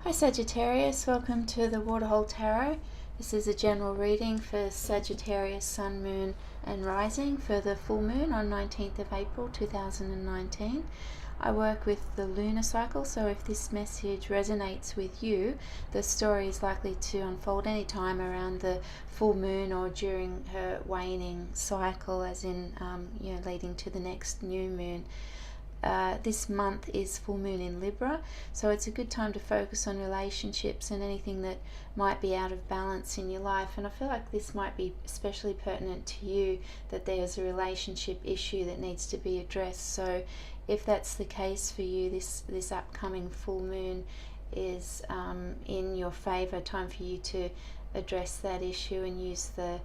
Hi Sagittarius, welcome to the Waterhole Tarot. This is a general reading for Sagittarius, Sun, Moon and Rising for the full moon on 19th of April 2019. I work with the lunar cycle, so if this message resonates with you, the story is likely to unfold any time around the full moon or during her waning cycle, as in leading to the next new moon. This month is full moon in Libra, so it's a good time to focus on relationships and anything that might be out of balance in your life. And I feel like this might be especially pertinent to you, that there's a relationship issue that needs to be addressed. So if that's the case for you, this upcoming full moon is in your favor, time for you to address that issue and use the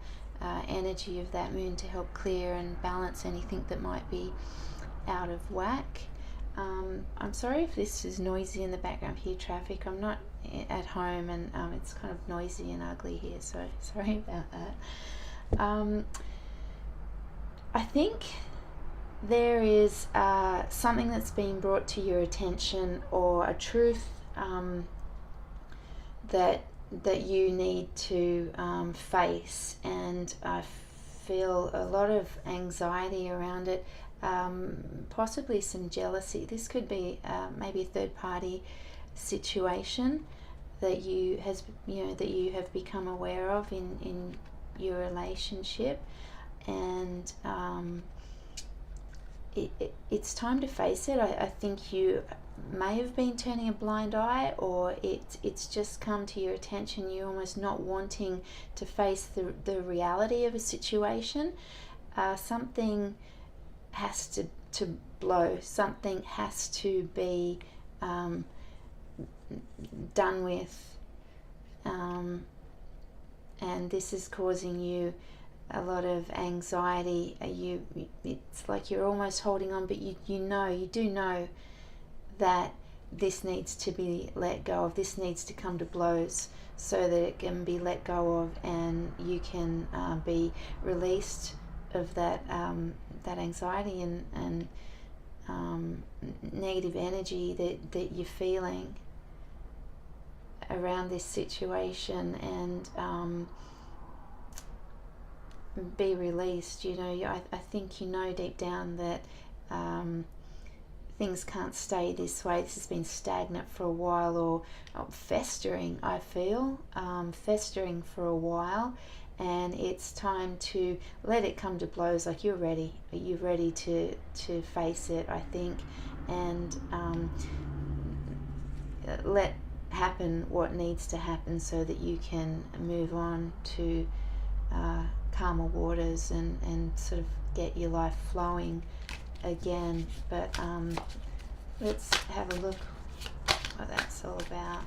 energy of that moon to help clear and balance anything that might be out of whack. I'm sorry if this is noisy in the background here, traffic. I'm not at home and it's kind of noisy and ugly here, so sorry about that. I think there is something that's been brought to your attention, or a truth that you need to face, and I feel a lot of anxiety around it. Possibly some jealousy. This could be maybe a third-party situation that you have become aware of in your relationship, and it's time to face it. I think you may have been turning a blind eye, or it's just come to your attention. You're almost not wanting to face the reality of a situation. Something has to blow, something has to be done with, and this is causing you a lot of anxiety. It's like you're almost holding on, but you do know that this needs to be let go of. This needs to come to blows so that it can be let go of, and you can be released of that anxiety and negative energy that you're feeling around this situation, and be released. I think deep down that things can't stay this way. This has been stagnant for a while, or festering, I feel, festering for a while. And it's time to let it come to blows. Like you're ready to face it, I think, and let happen what needs to happen so that you can move on to calmer waters and sort of get your life flowing again. But let's have a look what that's all about.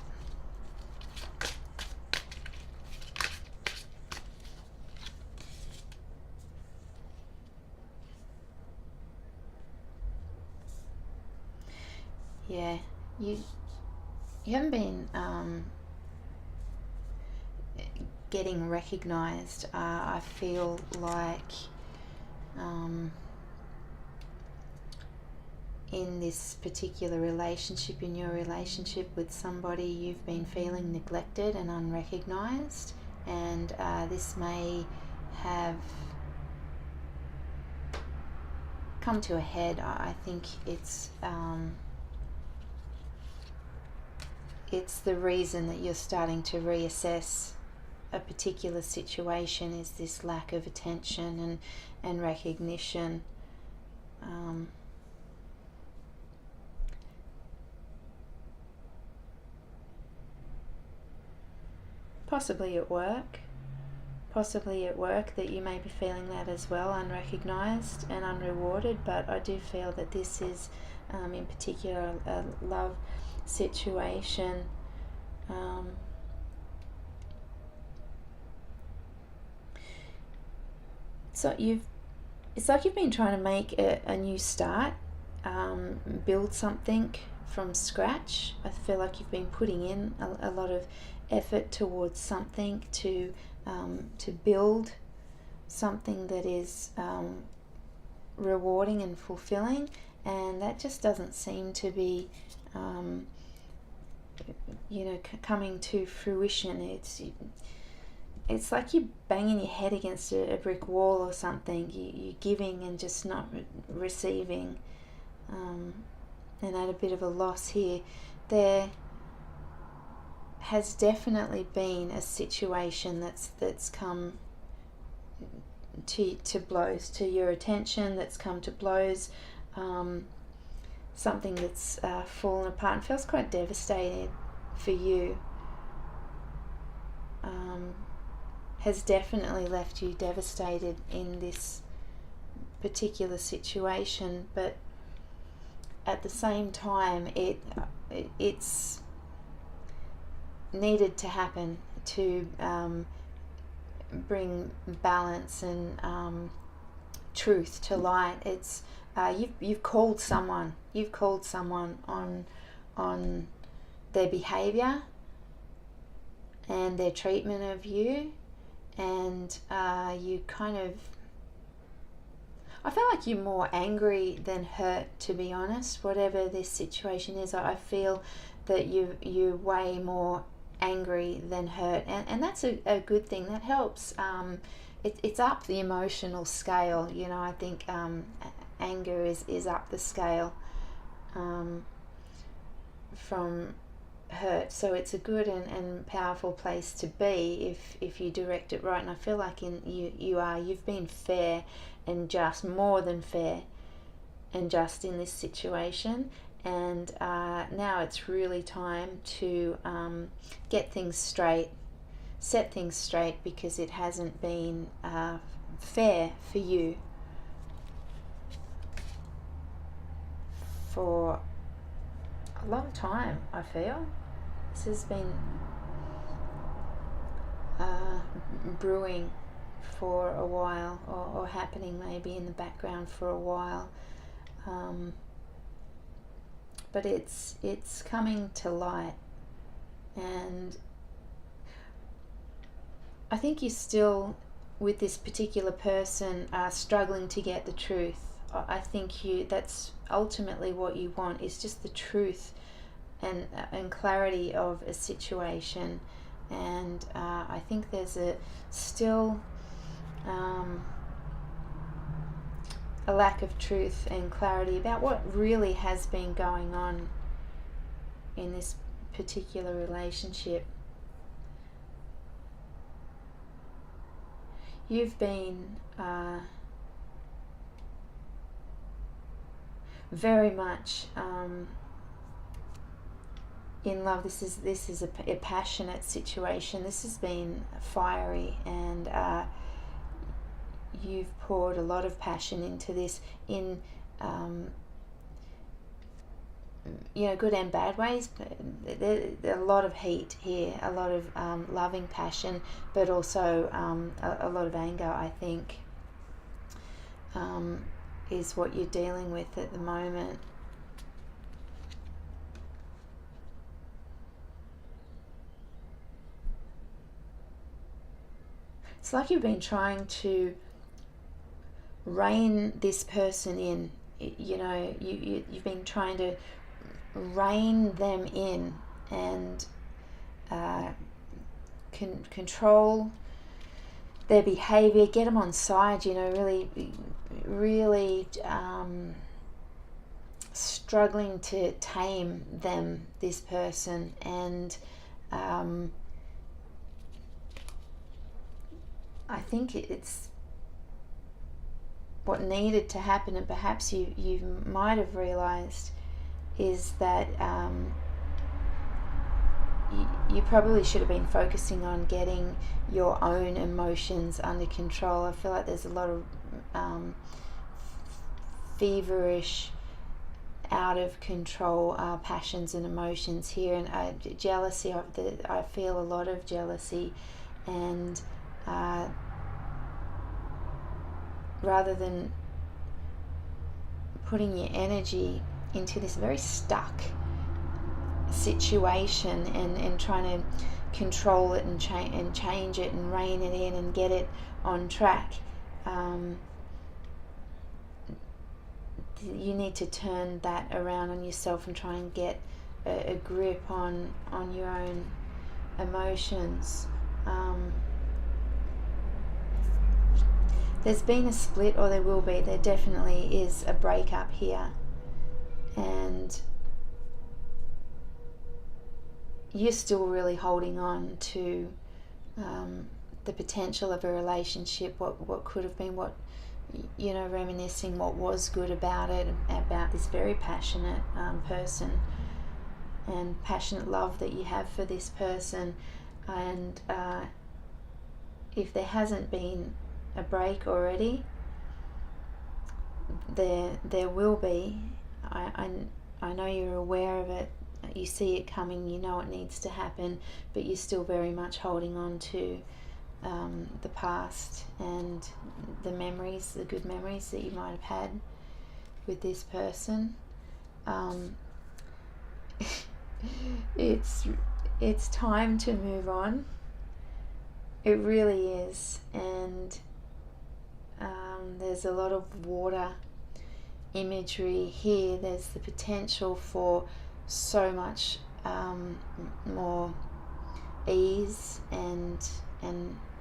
Yeah, you haven't been getting recognized. I feel like in this particular relationship, in your relationship with somebody, you've been feeling neglected and unrecognized, and this may have come to a head. I think it's the reason that you're starting to reassess a particular situation, is this lack of attention and recognition. Possibly at work that you may be feeling that as well, unrecognized and unrewarded. But I do feel that this is in particular a love situation. So it's like you've been trying to make a new start, build something from scratch. I feel like you've been putting in a lot of effort towards something to build something that is rewarding and fulfilling, and that just doesn't seem to be coming to fruition. It's like you're banging your head against a brick wall or something. You're giving and just not receiving, and at a bit of a loss here. There has definitely been a situation that's come to blows, to your attention, that's come to blows, something that's fallen apart and feels quite devastating for you, has definitely left you devastated in this particular situation, but at the same time it's needed to happen to bring balance and truth to light. It's you've called someone on their behavior and their treatment of you, and you kind of, I feel like you're more angry than hurt, to be honest. Whatever this situation is, I feel that you're way more angry than hurt, and that's a good thing. That helps. It's up the emotional scale. I think anger is up the scale from hurt, so it's a good and powerful place to be if you direct it right. And I feel like you've been fair and just, more than fair and just in this situation, and now it's really time to get things straight, set things straight, because it hasn't been fair for you for a long time. I feel this has been brewing for a while, or happening maybe in the background for a while, but it's coming to light, and I think you're still, with this particular person, struggling to get the truth. I think that's ultimately what you want, is just the truth and clarity of a situation, and I think there's still a lack of truth and clarity about what really has been going on in this particular relationship. You've been very much in love. This is a passionate situation. This has been fiery, and you've poured a lot of passion into this, in good and bad ways. There's a lot of heat here, a lot of loving passion, but also a lot of anger, I think, is what you're dealing with at the moment. It's like you've been trying to rein this person in. You've been trying to rein them in and control their behavior, get them on side, really struggling to tame them, this person, and I think it's what needed to happen, and perhaps you might have realized, is that you probably should have been focusing on getting your own emotions under control. I feel like there's a lot of feverish, out of control passions and emotions here, and jealousy. I feel a lot of jealousy, and rather than putting your energy into this very stuck situation and trying to control it and change it and rein it in and get it on track, you need to turn that around on yourself and try and get a grip on your own emotions. There's been a split, or there will be. There definitely is a breakup here, and you're still really holding on to the potential of a relationship, what could have been, what, you know, reminiscing what was good about it, about this very passionate person and passionate love that you have for this person. And if there hasn't been a break already, there will be. I know you're aware of it, you see it coming, you know it needs to happen, but you're still very much holding on to the past and the memories, the good memories that you might have had with this person. It's time to move on. It really is. And there's a lot of water imagery here. There's the potential for so much more ease and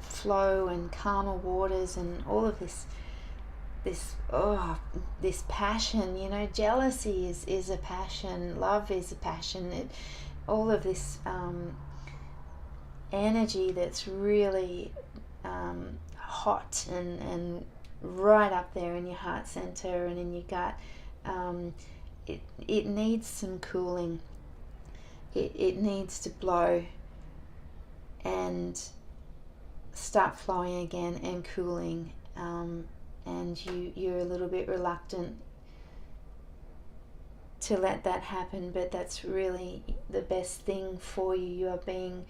flow and calmer waters, and all of this passion. You know, jealousy is a passion, love is a passion. All of this energy that's really hot and right up there in your heart center and in your gut. It needs some cooling. It needs to blow and start flowing again and cooling, and you're a little bit reluctant to let that happen, but that's really the best thing for you. You are being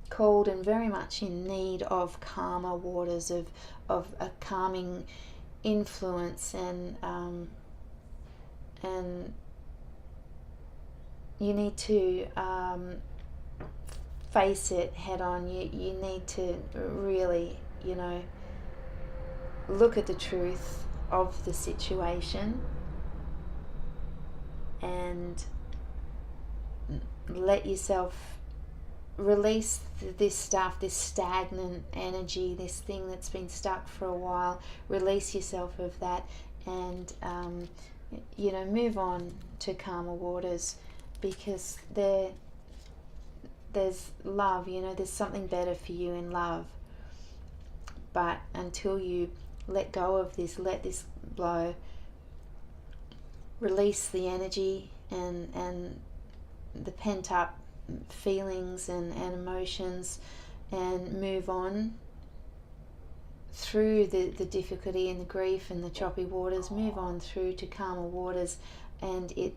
called and very much in need of calmer waters, of a calming influence, and you need to face it head on. You need to really, you know, look at the truth of the situation and let yourself release this stuff, this stagnant energy, this thing that's been stuck for a while. Release yourself of that, and you know, move on to calmer waters, because there's love. You know, there's something better for you in love. But until you let go of this, let this blow, release the energy and the pent up feelings and emotions, and move on through the difficulty and the grief and the choppy waters, move on through to calmer waters, and it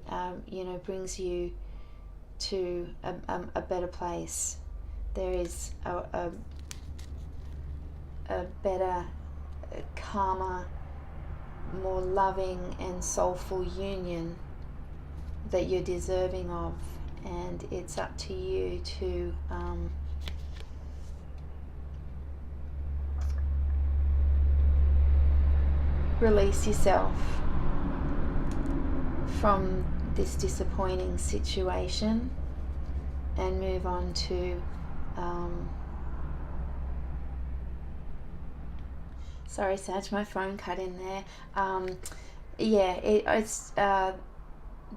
you know, brings you to a better place. There is a better, calmer, more loving and soulful union that you're deserving of, and it's up to you to release yourself from this disappointing situation and move on to sorry, Sag, my phone cut in there. Yeah, it's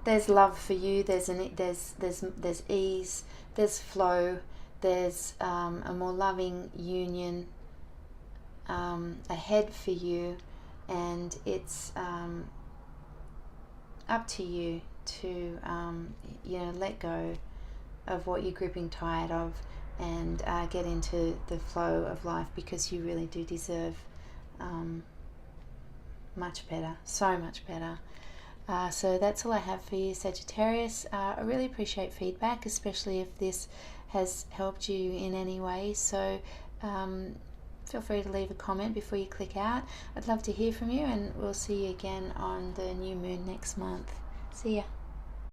there's love for you. There's ease. There's flow. There's a more loving union ahead for you, and it's up to you to you know, let go of what you're gripping tight of, and get into the flow of life, because you really do deserve much better, so much better. So that's all I have for you, Sagittarius. I really appreciate feedback, especially if this has helped you in any way. So feel free to leave a comment before you click out. I'd love to hear from you, and we'll see you again on the new moon next month. See ya.